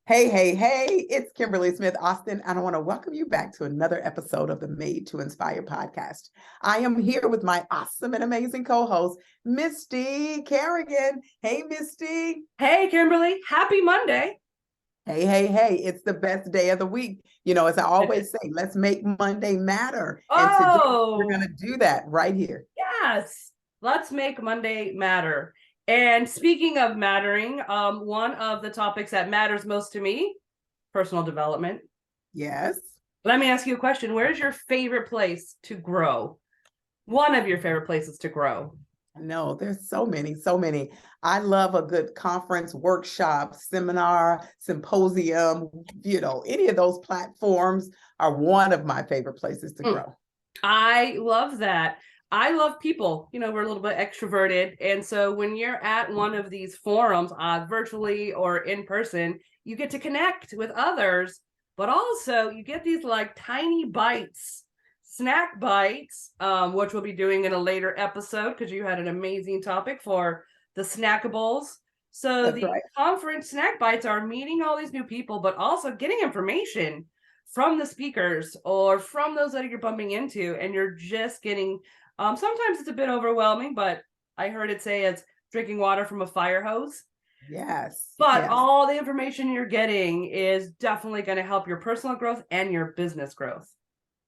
Hey, hey, hey, it's Kimberly Smith Austin, and I want to welcome you back to another episode of the Made to Inspire podcast. I am here with my awesome and amazing co host, Misty Kerrigan. Hey, Misty. Hey, Kimberly, happy Monday. Hey, hey, hey, it's the best day of the week. As I always say, let's make Monday matter. And today we're going Oh, to do that right here. yes. Let's make Monday matter. And speaking of mattering, one of the topics that matters most to me, personal development. Yes. Let me ask you a question. Where's your favorite place to grow? One of your favorite places to grow. No, there's so many, so many. I love a good conference, workshop, seminar, symposium, any of those platforms are one of my favorite places to grow. I love that. I love people. We're a little bit extroverted. And so when you're at one of these forums, virtually or in person, you get to connect with others, but also you get these like tiny bites, snack bites, which we'll be doing in a later episode because you had an amazing topic for the snackables. So That's the right. conference snack bites are meeting all these new people, but also getting information from the speakers or from those that you're bumping into, and you're just getting sometimes it's a bit overwhelming, but I heard it say it's drinking water from a fire hose. Yes. But Yes. all the information you're getting is definitely going to help your personal growth and your business growth.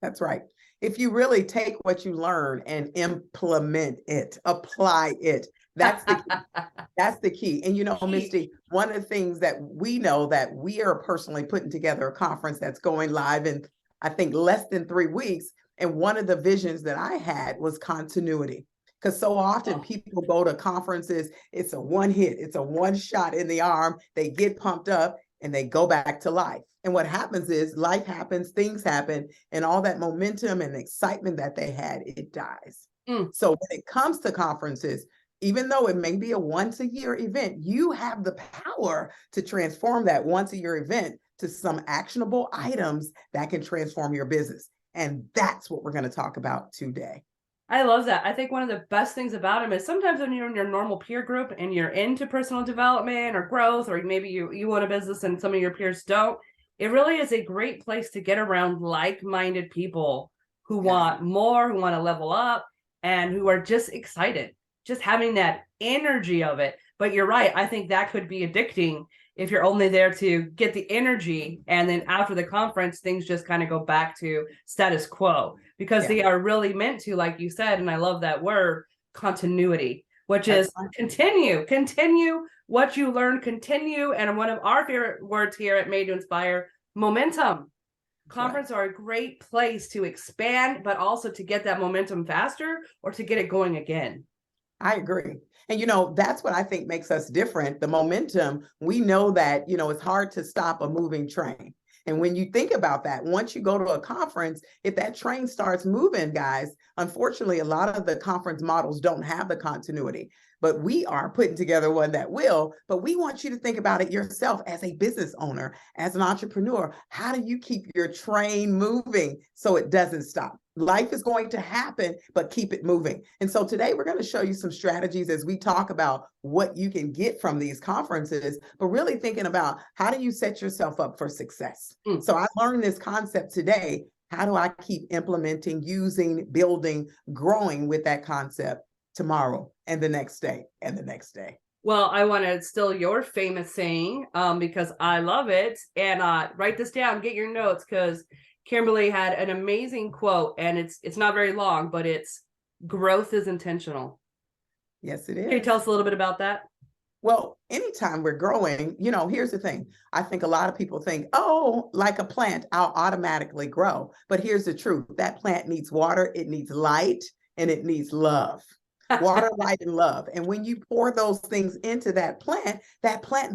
That's right. If you really take what you learn and implement it, apply it, that's the key. That's the key. And Misty, one of the things that we know that we are personally putting together a conference that's going live in, I think, less than 3 weeks. And one of the visions that I had was continuity. Because so often people go to conferences, it's a one hit, it's a one shot in the arm, they get pumped up and they go back to life. And what happens is life happens, things happen, and all that momentum and excitement that they had, it dies. So when it comes to conferences, even though it may be a once a year event, you have the power to transform that once a year event to some actionable items that can transform your business. And that's what we're going to talk about today. I love that. I think one of the best things about them is sometimes when you're in your normal peer group and you're into personal development or growth, or maybe you own a business and some of your peers don't, it really is a great place to get around like-minded people who want more, who want to level up, and who are just excited, just having that energy of it. But you're right. I think that could be addicting if you're only there to get the energy, and then after the conference things just kind of go back to status quo, because they are really meant to, like you said, and I love that word, continuity, which is continue what you learn, continue. And one of our favorite words here at Made to Inspire, momentum. Conferences are a great place to expand, but also to get that momentum faster or to get it going again. I agree. And that's what I think makes us different. The momentum, we know that, it's hard to stop a moving train. And when you think about that, once you go to a conference, if that train starts moving, guys, unfortunately, a lot of the conference models don't have the continuity, but we are putting together one that will. But we want you to think about it yourself as a business owner, as an entrepreneur. How do you keep your train moving so it doesn't stop? Life is going to happen, but keep it moving. And so today we're going to show you some strategies as we talk about what you can get from these conferences, but really thinking about how do you set yourself up for success? So I learned this concept today. How do I keep implementing, using, building, growing with that concept tomorrow and the next day and the next day? Well, I want to steal your famous saying because I love it. And write this down, get your notes, because Kimberly had an amazing quote, and it's not very long, but it's growth is intentional. Yes, it is. Can you tell us a little bit about that? Well, anytime we're growing, here's the thing. I think a lot of people think, oh, like a plant, I'll automatically grow. But here's the truth. That plant needs water, it needs light, and it needs love. Water, light, and love. And when you pour those things into that plant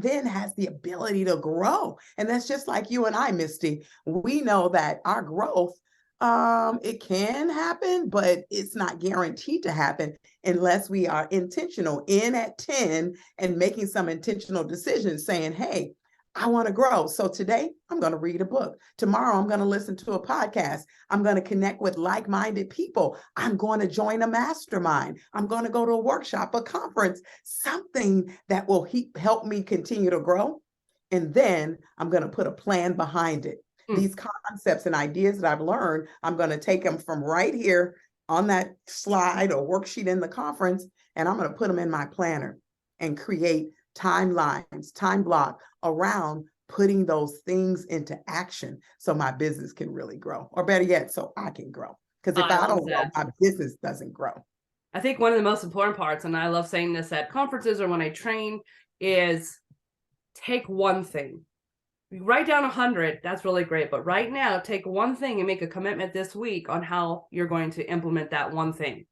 then has the ability to grow. And that's just like you and I, Misty. We know that our growth, it can happen, but it's not guaranteed to happen unless we are intentional in at 10 and making some intentional decisions saying, hey, I want to grow. So today I'm going to read a book. Tomorrow I'm going to listen to a podcast. I'm going to connect with like-minded people. I'm going to join a mastermind. I'm going to go to a workshop, a conference, something that will help me continue to grow. And then I'm going to put a plan behind it. These concepts and ideas that I've learned, I'm going to take them from right here on that slide or worksheet in the conference, and I'm going to put them in my planner and create timelines, time block around putting those things into action so my business can really grow, or better yet, so I can grow. Because if I don't grow, my business doesn't grow. I think one of the most important parts, and I love saying this at conferences or when I train, is take one thing. You write down 100, that's really great. But right now, take one thing and make a commitment this week on how you're going to implement that one thing.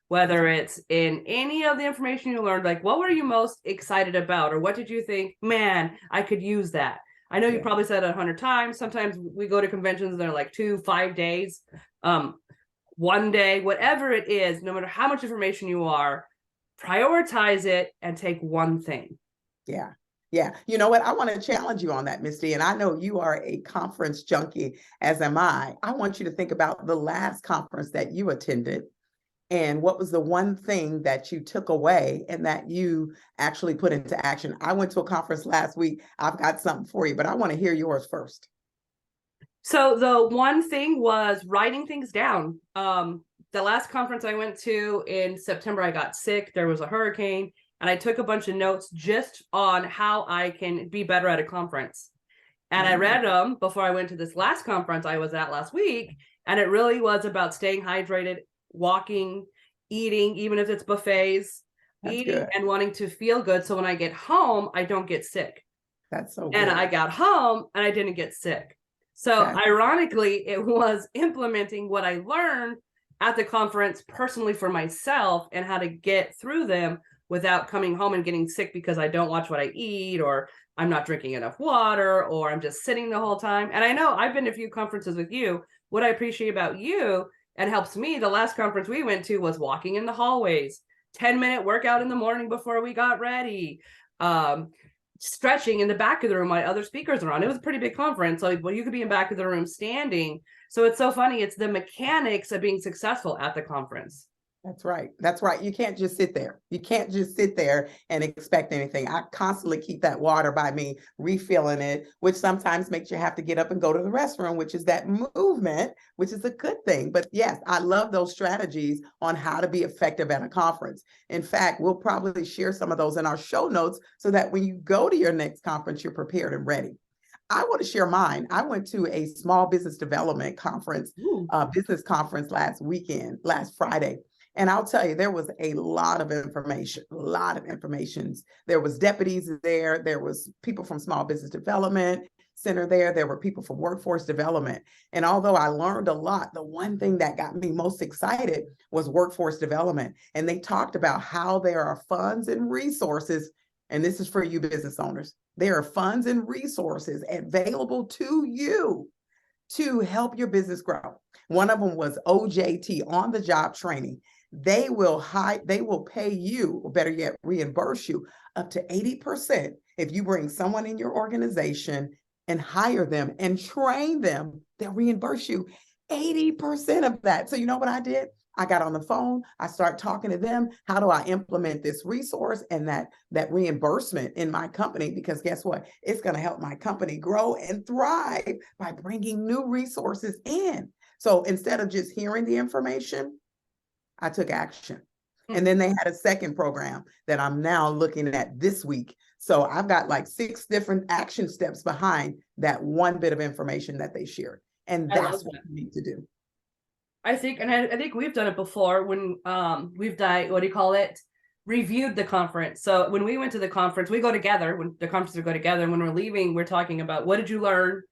Whether it's in any of the information you learned, like what were you most excited about? Or what did you think, man, I could use that? I know you probably said it 100 times. Sometimes we go to conventions and they're like 2, 5 days, 1 day, whatever it is, no matter how much information you are, prioritize it and take one thing. Yeah. Yeah. You know what? I want to challenge you on that, Misty. And I know you are a conference junkie, as am I. I want you to think about the last conference that you attended and what was the one thing that you took away and that you actually put into action. I went to a conference last week. I've got something for you, but I want to hear yours first. So the one thing was writing things down. The last conference I went to in September, I got sick. There was a hurricane. And I took a bunch of notes just on how I can be better at a conference. And I read them before I went to this last conference I was at last week. And it really was about staying hydrated, walking, eating, even if it's buffets, eating and wanting to feel good. So when I get home, I don't get sick. That's so good. And I got home and I didn't get sick. So ironically, it was implementing what I learned at the conference personally for myself and how to get through them without coming home and getting sick because I don't watch what I eat, or I'm not drinking enough water, or I'm just sitting the whole time. And I know I've been to a few conferences with you. What I appreciate about you and helps me, the last conference we went to was walking in the hallways, 10-minute workout in the morning before we got ready, stretching in the back of the room while other speakers are on. It was a pretty big conference. So well, you could be in back of the room standing. So it's so funny. It's the mechanics of being successful at the conference. That's right. That's right. You can't just sit there. You can't just sit there and expect anything. I constantly keep that water by me, refilling it, which sometimes makes you have to get up and go to the restroom, which is that movement, which is a good thing. But yes, I love those strategies on how to be effective at a conference. In fact, we'll probably share some of those in our show notes so that when you go to your next conference, you're prepared and ready. I want to share mine. I went to a small business development conference, business conference last Friday. And I'll tell you, there was a lot of information, There was deputies there. There was people from Small Business Development Center there. There were people from Workforce Development. And although I learned a lot, the one thing that got me most excited was Workforce Development. And they talked about how there are funds and resources, and this is for you business owners. There are funds and resources available to you to help your business grow. One of them was OJT, on the job training. They will pay you, or better yet, reimburse you up to 80% if you bring someone in your organization and hire them and train them. They'll reimburse you 80% of that. So you know what I did? I got on the phone. I start talking to them. How do I implement this resource and that reimbursement in my company? Because guess what? It's going to help my company grow and thrive by bringing new resources in. So instead of just hearing the information, I took action. And then they had a second program that I'm now looking at this week. So I've got like 6 different action steps behind that one bit of information that they shared. And that's what we need to do. I think we've done it before when we've done, reviewed the conference. So when we went to the conference, we go together, when the conferences go together, and when we're leaving, we're talking about what did you learn?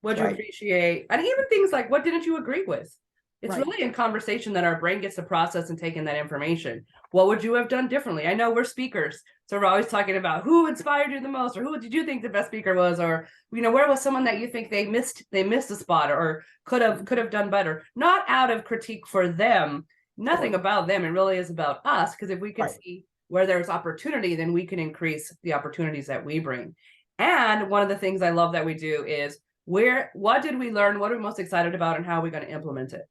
What did you appreciate? And even things like, what didn't you agree with? It's really in conversation that our brain gets to process and take in that information. What would you have done differently? I know we're speakers, so we're always talking about who inspired you the most, or who did you think the best speaker was, or where was someone that you think they missed a spot, or could have done better. Not out of critique for them, nothing about them. It really is about us, because if we can see where there's opportunity, then we can increase the opportunities that we bring. And one of the things I love that we do is what did we learn? What are we most excited about, and how are we going to implement it?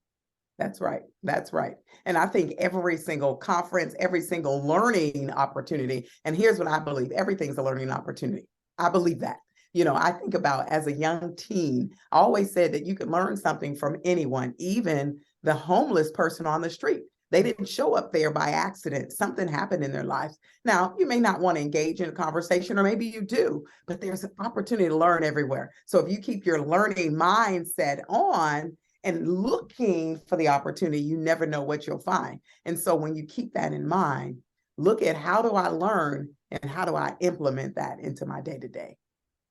That's right. That's right. And I think every single conference, every single learning opportunity, and here's what I believe, everything's a learning opportunity. I believe that. I think about as a young teen, I always said that you could learn something from anyone, even the homeless person on the street. They didn't show up there by accident. Something happened in their lives. Now, you may not want to engage in a conversation, or maybe you do, but there's an opportunity to learn everywhere. So if you keep your learning mindset on and looking for the opportunity, you never know what you'll find. And so when you keep that in mind, look at how do I learn and how do I implement that into my day to day.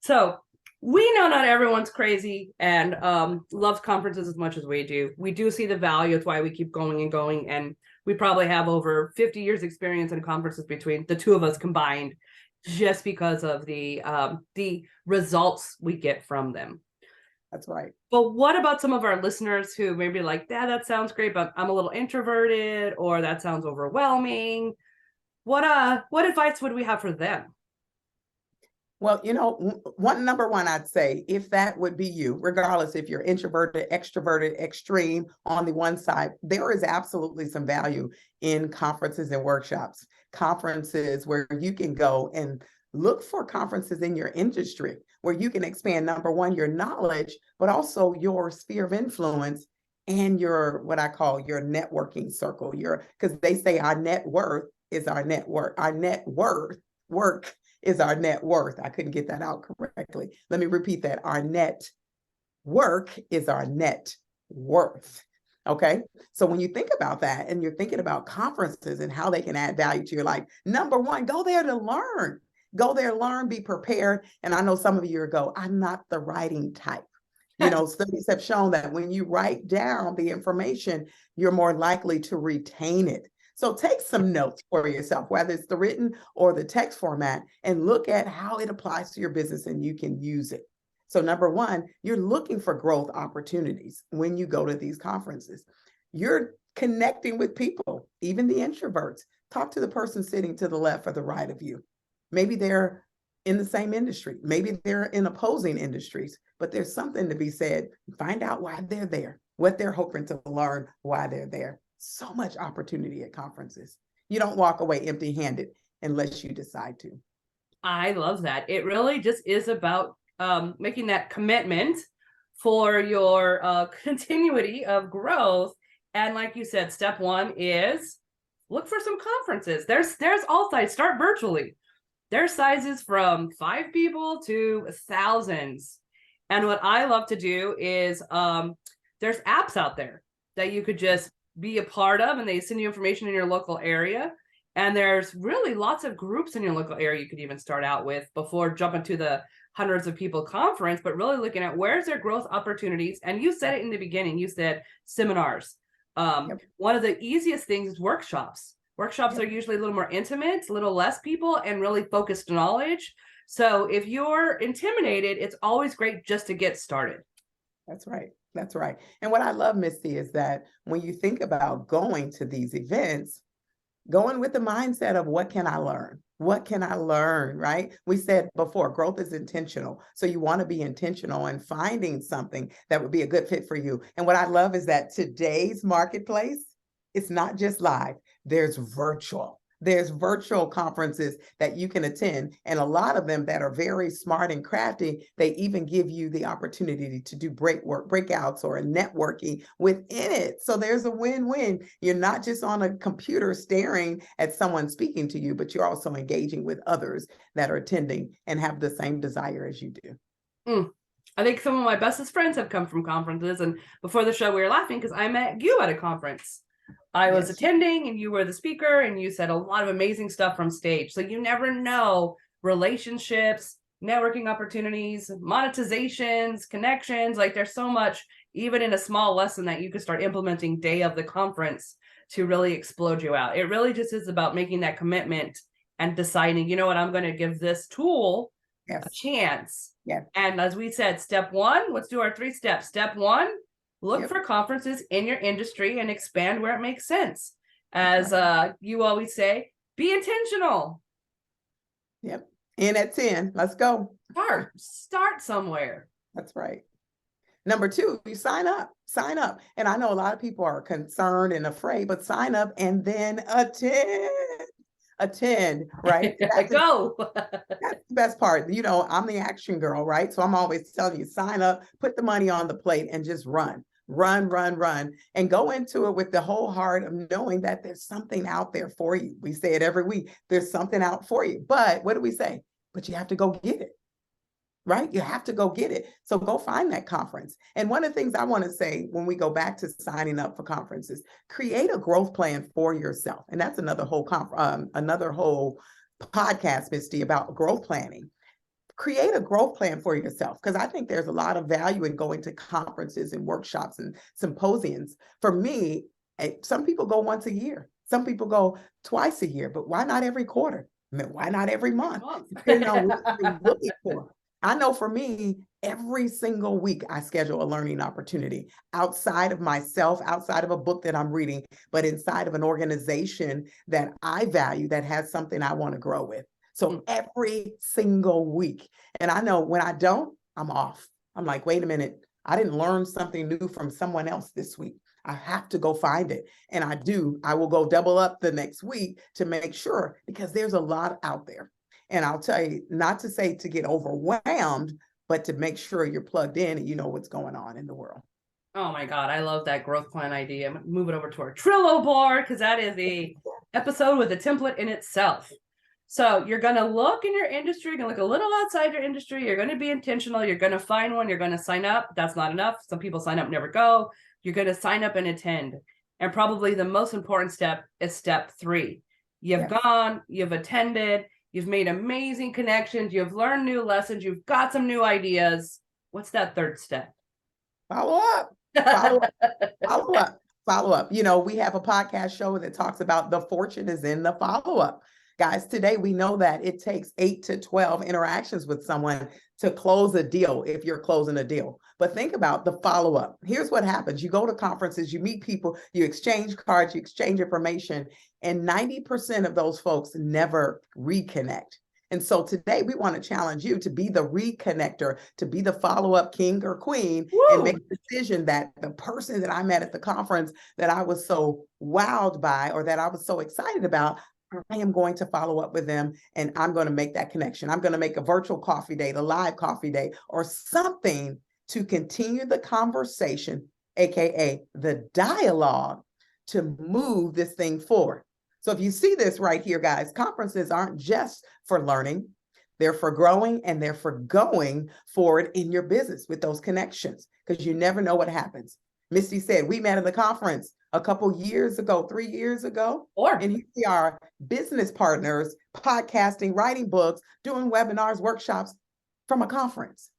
So we know not everyone's crazy and loves conferences as much as we do. We do see the value. It's why we keep going and going. And we probably have over 50 years experience in conferences between the two of us combined, just because of the results we get from them. That's right. But what about some of our listeners who may be like, yeah, that sounds great, but I'm a little introverted, or that sounds overwhelming. What advice would we have for them? Well, number one, I'd say if that would be you, regardless if you're introverted, extroverted, extreme on the one side, there is absolutely some value in conferences and workshops, conferences where you can go and look for conferences in your industry where you can expand, number one, your knowledge, but also your sphere of influence and your, what I call your networking circle, because they say our net worth is our network, our net work is our net worth. I couldn't get that out correctly. Let me repeat that. Our net work is our net worth. Okay. So when you think about that and you're thinking about conferences and how they can add value to your life, number one, go there to learn. Go there, learn, be prepared. And I know some of you go, I'm not the writing type. Studies have shown that when you write down the information, you're more likely to retain it. So take some notes for yourself, whether it's the written or the text format, and look at how it applies to your business and you can use it. So number one, you're looking for growth opportunities when you go to these conferences. You're connecting with people, even the introverts. Talk to the person sitting to the left or the right of you. Maybe they're in the same industry. Maybe they're in opposing industries, but there's something to be said. Find out why they're there, what they're hoping to learn, why they're there. So much opportunity at conferences. You don't walk away empty-handed unless you decide to. I love that. It really just is about making that commitment for your continuity of growth. And like you said, step one is look for some conferences. There's all sizes. Start virtually. There's sizes from 5 people to thousands. And what I love to do is there's apps out there that you could just be a part of, and they send you information in your local area. And there's really lots of groups in your local area you could even start out with before jumping to the hundreds of people conference, but really looking at where's their growth opportunities. And you said it in the beginning, you said seminars. One of the easiest things is workshops. Workshops are usually a little more intimate, a little less people, and really focused knowledge. So if you're intimidated, it's always great just to get started. That's right. That's right. And what I love, Misty, is that when you think about going to these events, going with the mindset of what can I learn? What can I learn, right? We said before, growth is intentional. So you want to be intentional in finding something that would be a good fit for you. And what I love is that today's marketplace, it's not just live, there's virtual. There's virtual conferences that you can attend. And a lot of them that are very smart and crafty, they even give you the opportunity to do breakouts or networking within it. So there's a win-win. You're not just on a computer staring at someone speaking to you, but you're also engaging with others that are attending and have the same desire as you do. I think some of my bestest friends have come from conferences. And before the show, we were laughing because I met you at a conference. I was attending and you were the speaker, and you said a lot of amazing stuff from stage. So you never know, relationships, networking opportunities, monetizations, connections. Like there's so much, even in a small lesson, that you could start implementing day of the conference to really explode you out. It really just is about making that commitment and deciding, you know what, I'm going to give this tool a chance. And as we said, step one, let's do our 3 steps. Step one, look for conferences in your industry and expand where it makes sense. As you always say, be intentional. Yep. In at 10. Let's go. Start somewhere. That's right. Number 2, you sign up. Sign up. And I know a lot of people are concerned and afraid, but sign up and then attend. attend, right? Go. That's the best part. You know, I'm the action girl, right? So I'm always telling you, sign up, put the money on the plate, and just run, run, run, run, and go into it with the whole heart of knowing that there's something out there for you. We say it every week. There's something out for you. But what do we say? But you have to go get it. Right? You have to go get it. So go find that conference. And one of the things I want to say when we go back to signing up for conferences, create a growth plan for yourself. And that's another whole podcast, Misty, about growth planning. Create a growth plan for yourself, because I think there's a lot of value in going to conferences and workshops and symposiums. For me, some people go once a year. Some people go twice a year, but why not every quarter? I mean, why not every month? Depending on what you're looking for. I know for me, every single week I schedule a learning opportunity outside of myself, outside of a book that I'm reading, but inside of an organization that I value that has something I want to grow with. So every single week. And I know when I don't, I'm off. I'm like, wait a minute, I didn't learn something new from someone else this week. I have to go find it. And I do. I will go double up the next week to make sure, because there's a lot out there. And I'll tell you, not to say to get overwhelmed, but to make sure you're plugged in and you know what's going on in the world. Oh my God, I love that growth plan idea. I'm gonna move it over to our Trello board, because that is a episode with a template in itself. So you're going to look in your industry, you're going to look a little outside your industry. You're going to be intentional. You're going to find one. You're going to sign up. That's not enough. Some people sign up, never go. You're going to sign up and attend. And probably the most important step is step 3. You've gone, you've attended, you've made amazing connections. You've learned new lessons. You've got some new ideas. What's that 3rd step? Follow up. Follow up. Follow up. Follow up. You know, we have a podcast show that talks about the fortune is in the follow up. Guys, today we know that it takes 8 to 12 interactions with someone to close a deal if you're closing a deal. But think about the follow-up. Here's what happens. You go to conferences, you meet people, you exchange cards, you exchange information, and 90% of those folks never reconnect. And so today we want to challenge you to be the reconnector, to be the follow-up king or queen. Woo! And make a decision that the person that I met at the conference that I was so wowed by, or that I was so excited about, I am going to follow up with them, and I'm going to make that connection. I'm going to make a virtual coffee date, a live coffee date, or something to continue the conversation, AKA the dialogue, to move this thing forward. So if you see this right here, guys, conferences aren't just for learning. They're for growing, and they're for going forward in your business with those connections, because you never know what happens. Misty said, we met at the conference a couple years ago, 3 years ago, and here we are, business partners, podcasting, writing books, doing webinars, workshops from a conference.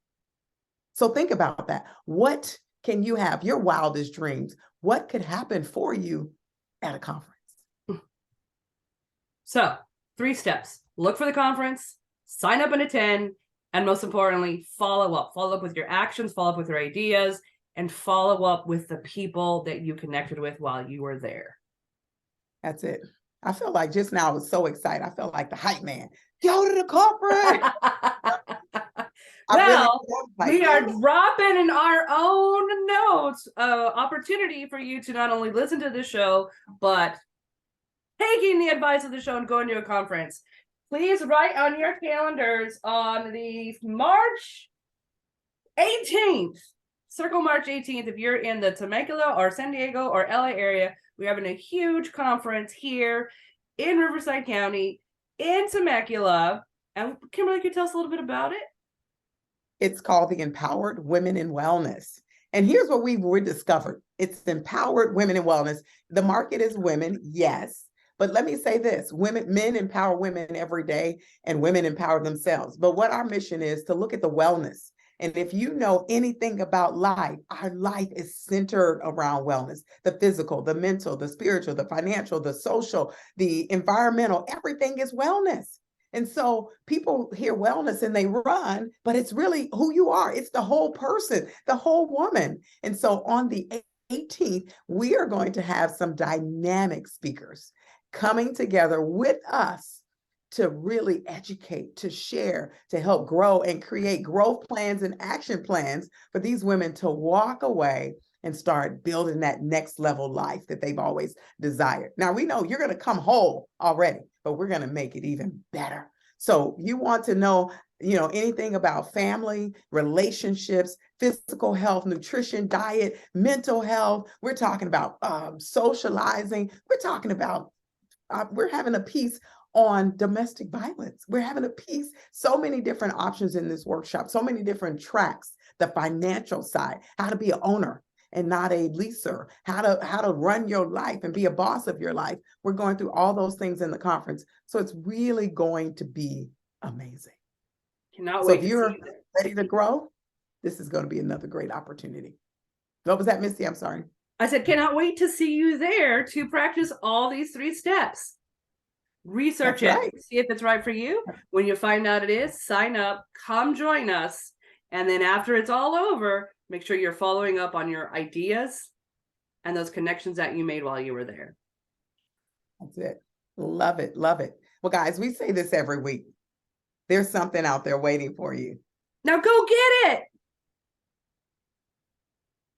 So think about that. What can you have? Your wildest dreams. What could happen for you at a conference? So 3 steps. Look for the conference, sign up and attend, and most importantly, follow up. Follow up with your actions, follow up with your ideas, and follow up with the people that you connected with while you were there. That's it. I feel like just now I was so excited. I felt like the hype man. Go to the conference. Well, we are dropping in our own notes opportunity for you to not only listen to the show, but taking the advice of the show and going to a conference. Please write on your calendars on the March 18th. Circle March 18th. If you're in the Temecula or San Diego or LA area, we're having a huge conference here in Riverside County, in Temecula. And Kimberly, could you tell us a little bit about it? It's called the Empowered Women in Wellness. And here's what we discovered. It's Empowered Women in Wellness. The market is women, yes. But let me say this, men empower women every day, and women empower themselves. But what our mission is to look at the wellness. And if you know anything about life, our life is centered around wellness, the physical, the mental, the spiritual, the financial, the social, the environmental, everything is wellness. And so people hear wellness and they run, but it's really who you are. It's the whole person, the whole woman. And so on the 18th, we are going to have some dynamic speakers coming together with us to really educate, to share, to help grow and create growth plans and action plans for these women to walk away and start building that next level life that they've always desired. Now, we know you're going to come whole already, but we're going to make it even better. So you want to know, anything about family, relationships, physical health, nutrition, diet, mental health. We're talking about socializing. We're talking about, we're having a piece on domestic violence. We're having a piece, so many different options in this workshop, so many different tracks, the financial side, how to be an owner and not a leaser, how to run your life and be a boss of your life. We're going through all those things in the conference. So it's really going to be amazing. Cannot So wait if to you're see you. ready to grow, this is going to be another great opportunity. What was that, Misty? I'm sorry. I said, cannot wait to see you there to practice all these 3 steps. Research That's it, right. see if it's right for you. When you find out it is, sign up, come join us. And then after it's all over, make sure you're following up on your ideas and those connections that you made while you were there. That's it. Love it. Love it. Well, guys, we say this every week. There's something out there waiting for you. Now go get it.